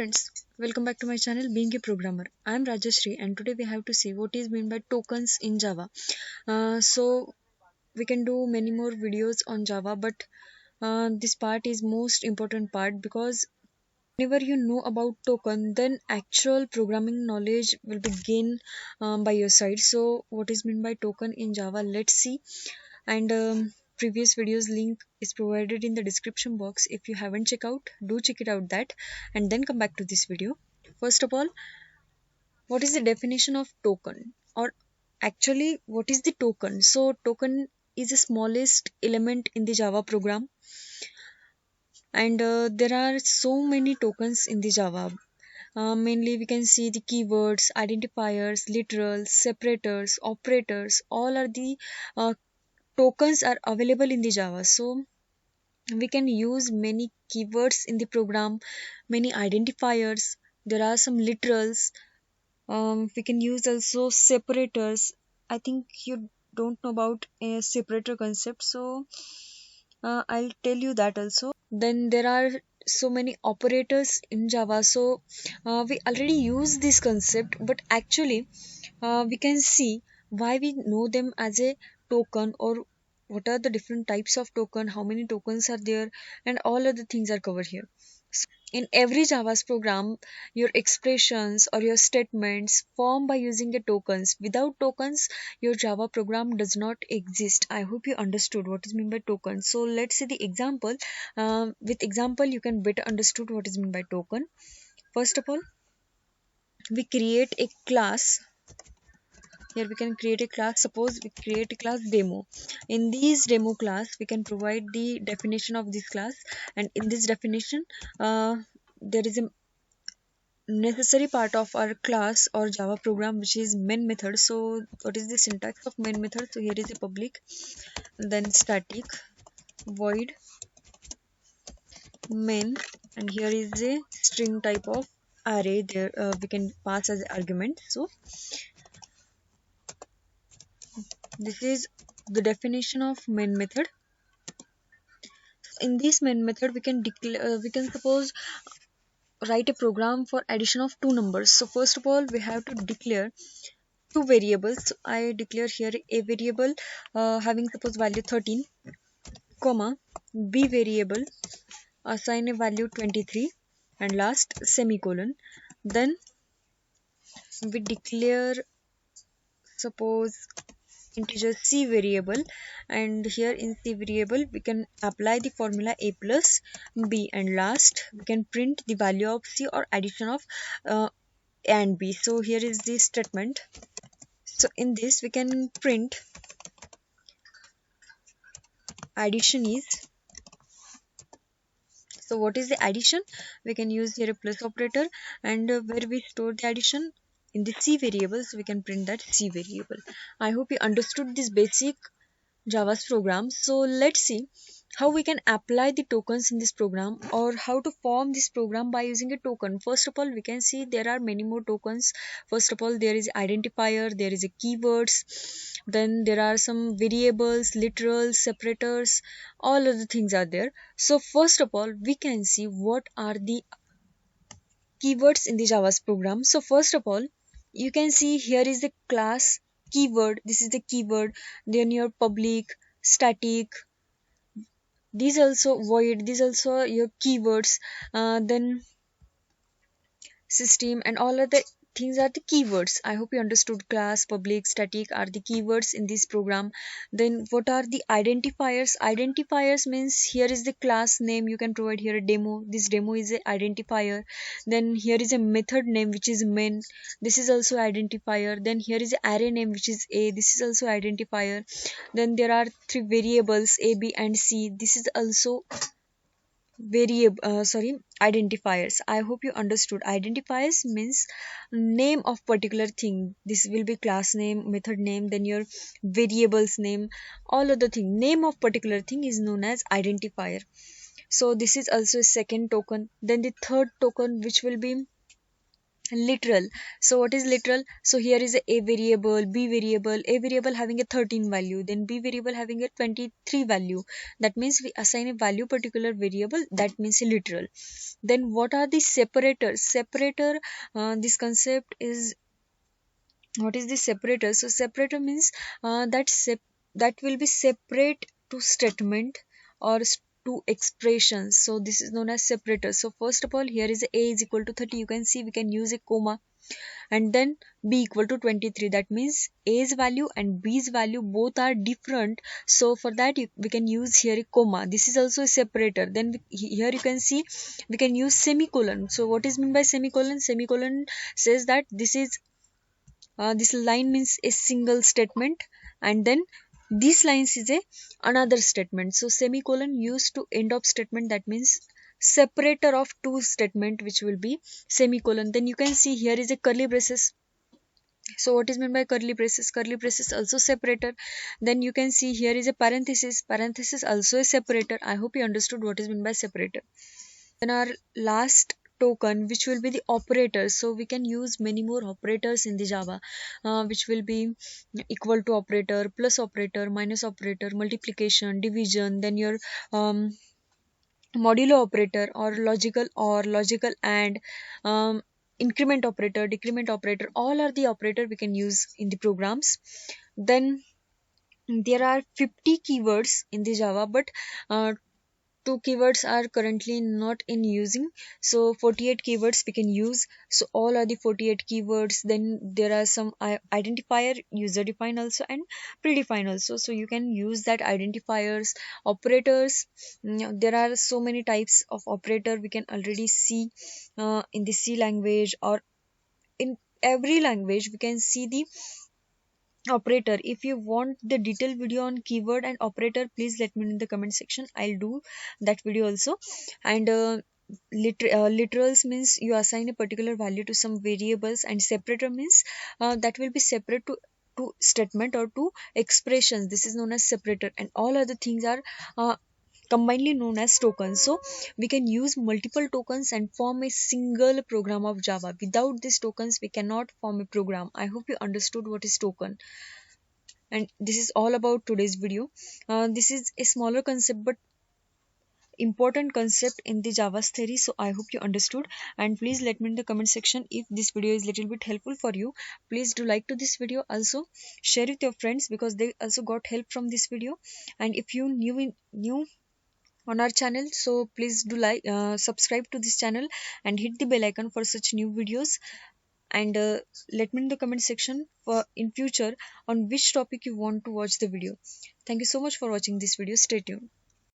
friends, welcome back to my channel Being a Programmer. I am Rajashri and today we have to see what is meant by tokens in Java. So we can do many more videos on Java, but this part is most important part because whenever you know about token, then actual programming knowledge will be gained by your side. So what is meant by token in Java? Let's see. And previous videos link is provided in the description box. If you haven't checked out, do check it out that and then come back to this video. First of all, what is the definition of token, or actually what is the token? So token is the smallest element in the Java program, and there are so many tokens in the Java. Mainly we can see the keywords, identifiers, literals, separators, operators, all are the uh, tokens are available in the Java. So we can use many keywords in the program, many identifiers. There are some literals. We can use also separators. I think you don't know about a separator concept, so I'll tell you that also. Then there are so many operators in Java. So we already use this concept, but actually we can see why we know them as a token, or what are the different types of token, how many tokens are there, and all other things are covered here. In every Java's program, your expressions or your statements form by using the tokens. Without tokens, your Java program does not exist. I hope you understood what is meant by tokens. So let's see the example. With example, you can better understood what is meant by token. First of all, we create a class. Here we can create a class. Suppose we create a class demo. In this demo class we can provide the definition of this class, and in this definition there is a necessary part of our class or Java program, which is main method. So what is the syntax of main method? So here is a public, then static void main, and here is a string type of array. There we can pass as argument. So this is the definition of main method. In this main method we can declare, we can suppose write a program for addition of two numbers. So first of all we have to declare two variables. So I declare here a variable having suppose value 13, comma b variable, assign a value 23, and last semicolon. Then we declare suppose integer c variable, and here in c variable we can apply the formula a plus b, and last we can print the value of c or addition of a and b. So here is the statement. So in this we can print addition is. So what is the addition? We can use here a plus operator, and where we store the addition in the c variables, we can print that c variable. I hope you understood this basic Java's program. So let's see how we can apply the tokens in this program, or how to form this program by using a token. First of all, we can see there are many more tokens. First of all, there is identifier, there is a keywords, then there are some variables, literals, separators, all of the things are there. So first of all, we can see what are the keywords in the Java's program. So first of all, you can see here is the class keyword. This is the keyword. Then your public, static, these also void, these also your keywords. Then system and all other things are the keywords. I hope you understood. Class, public, static are the keywords in this program. Then what are the identifiers? Identifiers means here is the class name. You can provide here a demo. This demo is a identifier. Then here is a method name, which is main. This is also identifier. Then here is a array name, which is a. This is also identifier. Then there are three variables a, b, and c. This is also variable, identifiers. I hope you understood. Identifiers means name of particular thing. This will be class name, method name, then your variables name, all other thing. Name of particular thing is known as identifier. So this is also a second token. Then the third token, which will be Literal. So what is literal? So here is a variable, b variable, a variable having a 13 value, then b variable having a 23 value. That means we assign a value particular variable, that means a literal. Then what are the separators? Separator, this concept is, what is the separator? So separator means that will be separate to statement or to expressions. So this is known as separator. So first of all, here is a is equal to 30. You can see we can use a comma, and then b equal to 23. That means a's value and b's value both are different. So for that we can use here a comma. This is also a separator. Then here you can see we can use semicolon. So what is meant by semicolon? Semicolon says that this line means a single statement, and then this lines is a another statement. So semicolon used to end of statement, that means separator of two statement, which will be semicolon. Then you can see here is a curly braces. So what is meant by curly braces? Curly braces also separator. Then you can see here is a parenthesis. Parenthesis also a separator. I hope you understood what is meant by separator. Then our last token, which will be the operators. So we can use many more operators in the Java, which will be equal to operator, plus operator, minus operator, multiplication, division, then your um, modulo operator, or logical and, increment operator, decrement operator. All are the operator we can use in the programs. Then there are 50 keywords in the Java, but two keywords are currently not in using, so 48 keywords we can use. So all are the 48 keywords. Then there are some identifier, user defined also, and predefined also. So you can use that identifiers, operators. There are so many types of operator we can already see in the C language, or in every language we can see the operator. If you want the detailed video on keyword and operator, please let me know in the comment section. I'll do that video also. And literals means you assign a particular value to some variables, and separator means that will be separate to statement or to expressions. This is known as separator, and all other things are combinedly known as tokens. So we can use multiple tokens and form a single program of Java. Without these tokens we cannot form a program. I hope you understood what is token. And this is all about today's video. This is a smaller concept but important concept in the Java's theory. So I hope you understood, and please let me in the comment section if this video is little bit helpful for you. Please do like to this video, also share with your friends because they also got help from this video. And if you new on our channel, so please do subscribe to this channel and hit the bell icon for such new videos. And let me in the comment section for in future on which topic you want to watch the video. Thank you so much for watching this video. Stay tuned.